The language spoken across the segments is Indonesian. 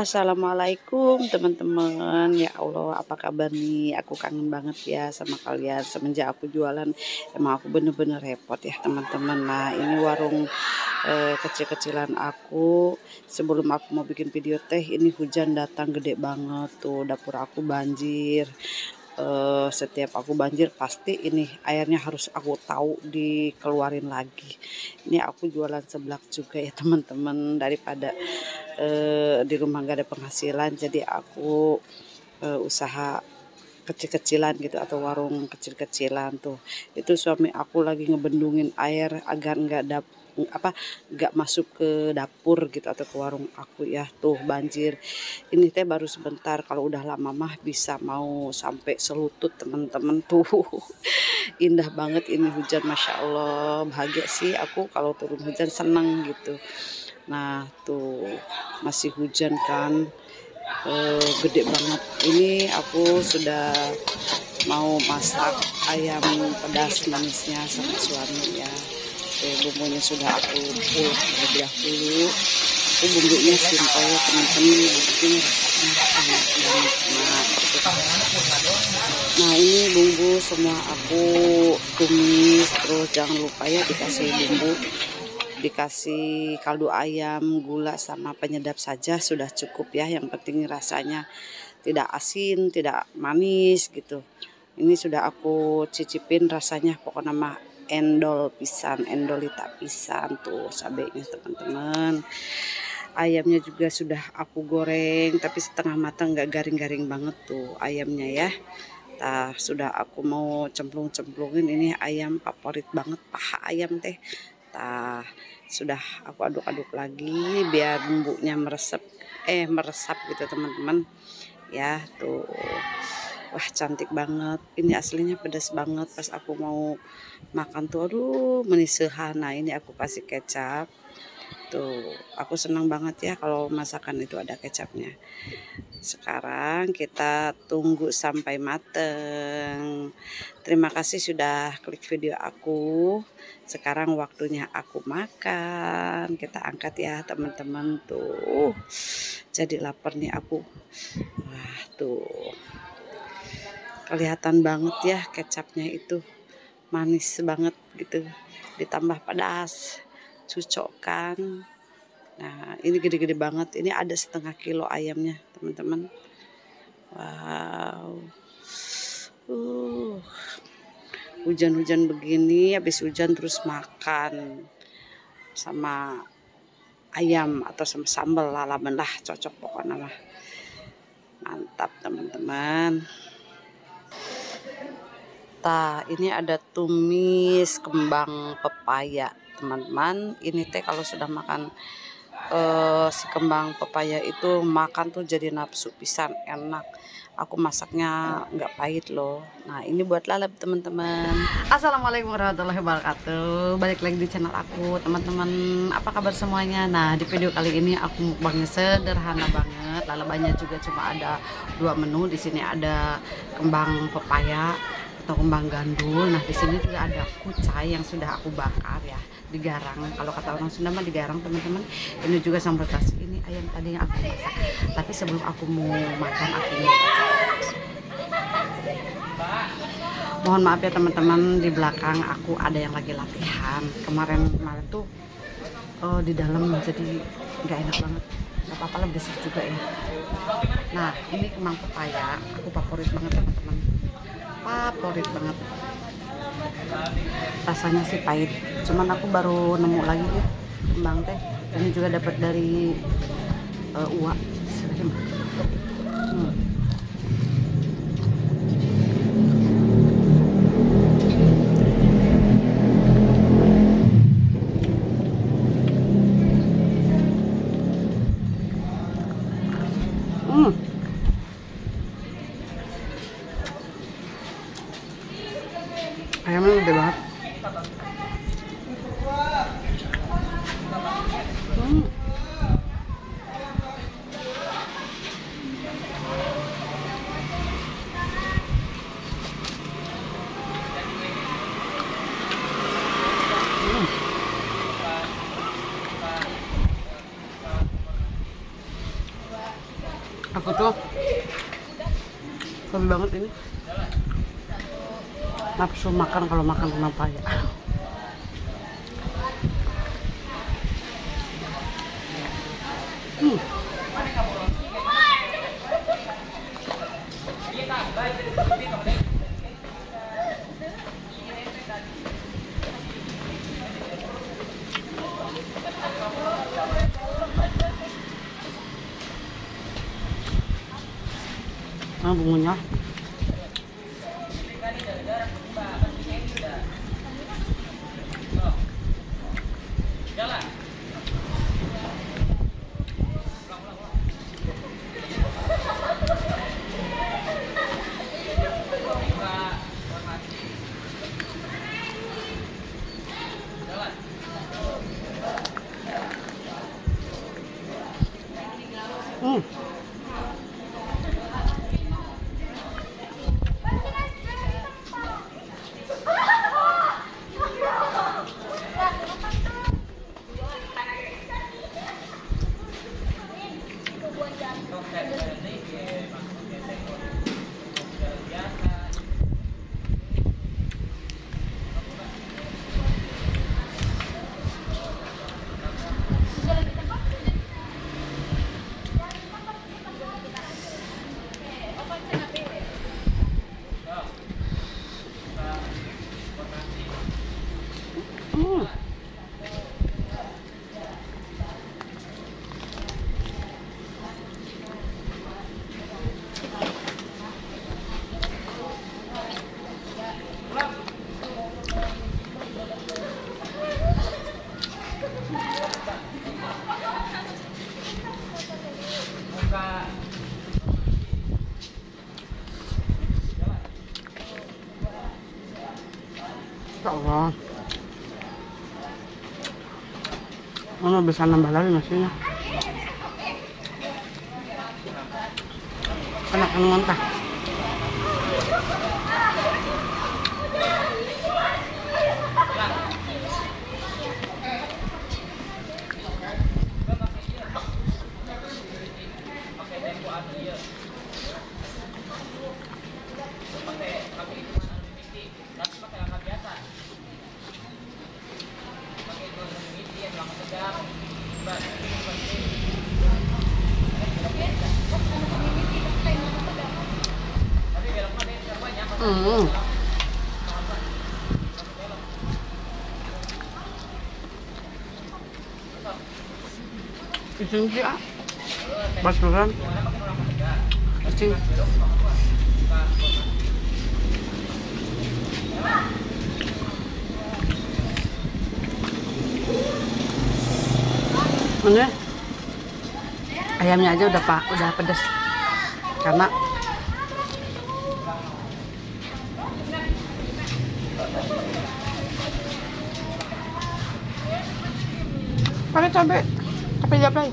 Assalamualaikum teman-teman. Ya Allah, apa kabar nih? Aku kangen banget ya sama kalian. Semenjak aku jualan, emang aku bener-bener repot ya teman-teman. Nah, ini warung kecil-kecilan aku. Sebelum aku mau bikin video teh, ini hujan datang gede banget tuh. Dapur aku banjir. Setiap aku banjir pasti ini airnya harus aku tahu dikeluarin lagi. Ini aku jualan seblak juga ya teman-teman, daripada di rumah gak ada penghasilan, jadi aku usaha kecil-kecilan gitu atau warung kecil-kecilan tuh. Itu suami aku lagi ngebendungin air agar nggak masuk ke dapur gitu atau ke warung aku ya. Tuh banjir. Ini teh baru sebentar, kalau udah lama mah bisa mau sampai selutut teman-teman tuh. Indah banget ini hujan, Masya Allah. Bahagia sih aku kalau turun hujan, seneng gitu. Nah tuh masih hujan kan, gede banget. Ini aku sudah mau masak ayam pedas manisnya sama suami ya. Bumbunya sudah aku terlebih dahulu. Bumbunya simpel ya teman-teman, yang penting rasanya enak banget. Nah ini bumbu semua aku tumis, terus jangan lupa ya dikasih bumbu, dikasih kaldu ayam, gula sama penyedap saja sudah cukup ya. Yang penting rasanya tidak asin, tidak manis gitu. Ini sudah aku cicipin rasanya, pokoknya mah endol pisan, endolita pisan tuh cabenya teman-teman. Ayamnya juga sudah aku goreng tapi setengah matang, nggak garing-garing banget tuh ayamnya ya. Nah, sudah aku mau cemplung-cemplungin, ini ayam favorit banget, paha ayam teh. Nah, sudah aku aduk-aduk lagi biar bumbunya meresap gitu teman-teman. Ya, tuh. Wah, cantik banget. Ini aslinya pedas banget. Pas aku mau makan tuh aduh meniseuhan. Nah, ini aku kasih kecap. Tuh, aku senang banget ya kalau masakan itu ada kecapnya. Sekarang kita tunggu sampai mateng. Terima kasih sudah klik video aku. Sekarang waktunya aku makan. Kita angkat ya teman-teman tuh. Jadi lapar nih aku. Wah, tuh. Kelihatan banget ya kecapnya itu. Manis banget gitu. Ditambah pedas. Cocok kan. Nah, ini gede-gede banget. Ini ada setengah kilo ayamnya, teman-teman. Wow. Hujan-hujan begini, habis hujan terus makan sama ayam atau sama sambal lalaban lah, cocok pokoknya mah. Mantap, teman-teman. Nah, ini ada tumis kembang pepaya, teman-teman. Ini teh kalau sudah makan si kembang pepaya itu makan tuh jadi nafsu pisan, enak. Aku masaknya nggak pahit loh. Nah, ini buat lalap teman-teman. Assalamualaikum warahmatullahi wabarakatuh. Balik lagi di channel aku teman-teman. Apa kabar semuanya? Nah, di video kali ini aku mukbangnya sederhana banget. Lalabannya juga cuma ada 2 menu. Di sini ada kembang pepaya atau kembang gandul. Nah, di sini juga ada kucai yang sudah aku bakar ya, digarang. Kalau kata orang Sunda mah digarang teman-teman. Ini juga sambal terasi. Ini ayam tadi yang aku masak. Tapi sebelum aku mau makan, aku mau baca. Mohon maaf ya teman-teman, di belakang aku ada yang lagi latihan. Kemarin tuh di dalam jadi nggak enak banget. Gak apa-apa lah, besar juga ya. Nah, ini kembang pepaya, aku favorit banget teman-teman. Favorit banget. Rasanya sih pahit, cuman aku baru nemu lagi ya kembang teh. Ini juga dapat dari uak. Ayamnya gede banget. Aku tuh hobi banget ini. Nafsu makan kalau makan kenapa ya? Bumbunya ya Allah. Mama bisa nambah lagi nasinya. Enak mentah. Ising sih ah, baturan, ising. Ini ayamnya aja udah pedas karena pakai cabai jablay.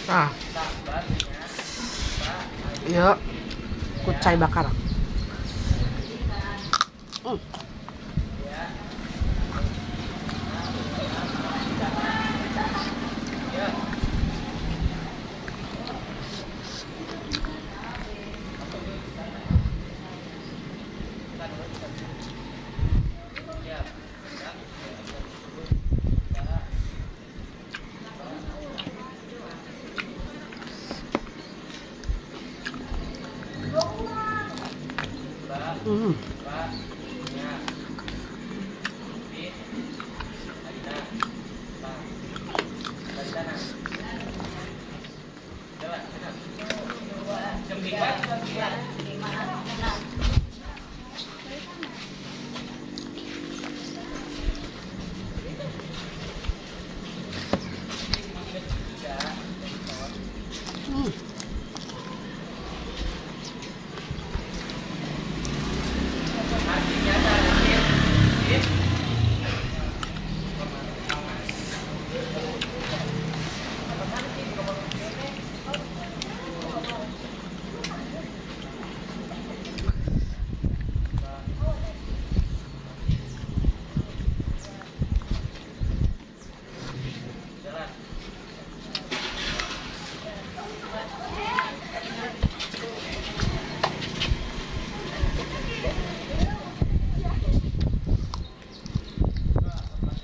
Nah, yuk, kucai bakar.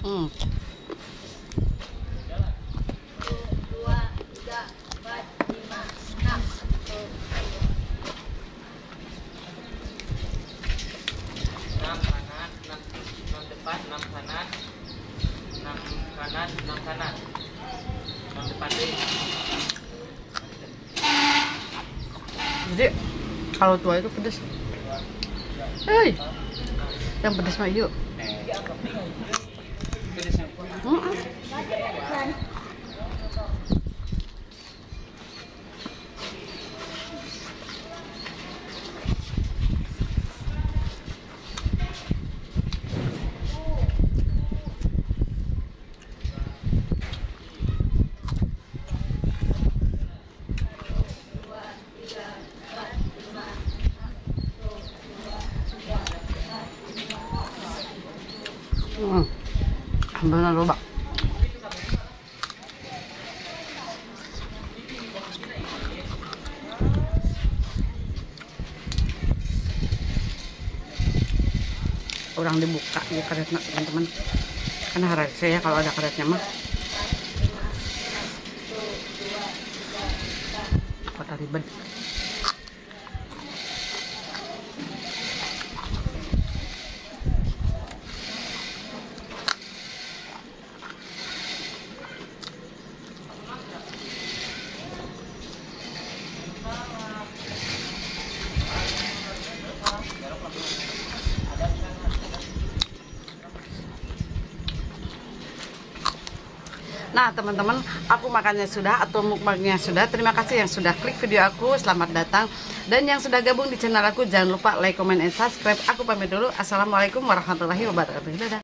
Hmm. Jadi kalau tua itu pedes. Hei, yang pedes mah yuk. Benar loh, Bang. Orang dibuka di karetnya, teman-teman. Karena harap saya kalau ada karetnya mah kota ribet. Nah teman-teman, aku makannya sudah atau mukbangnya sudah. Terima kasih yang sudah klik video aku, selamat datang. Dan yang sudah gabung di channel aku, jangan lupa like, comment, and subscribe. Aku pamit dulu. Assalamualaikum warahmatullahi wabarakatuh. Dadah.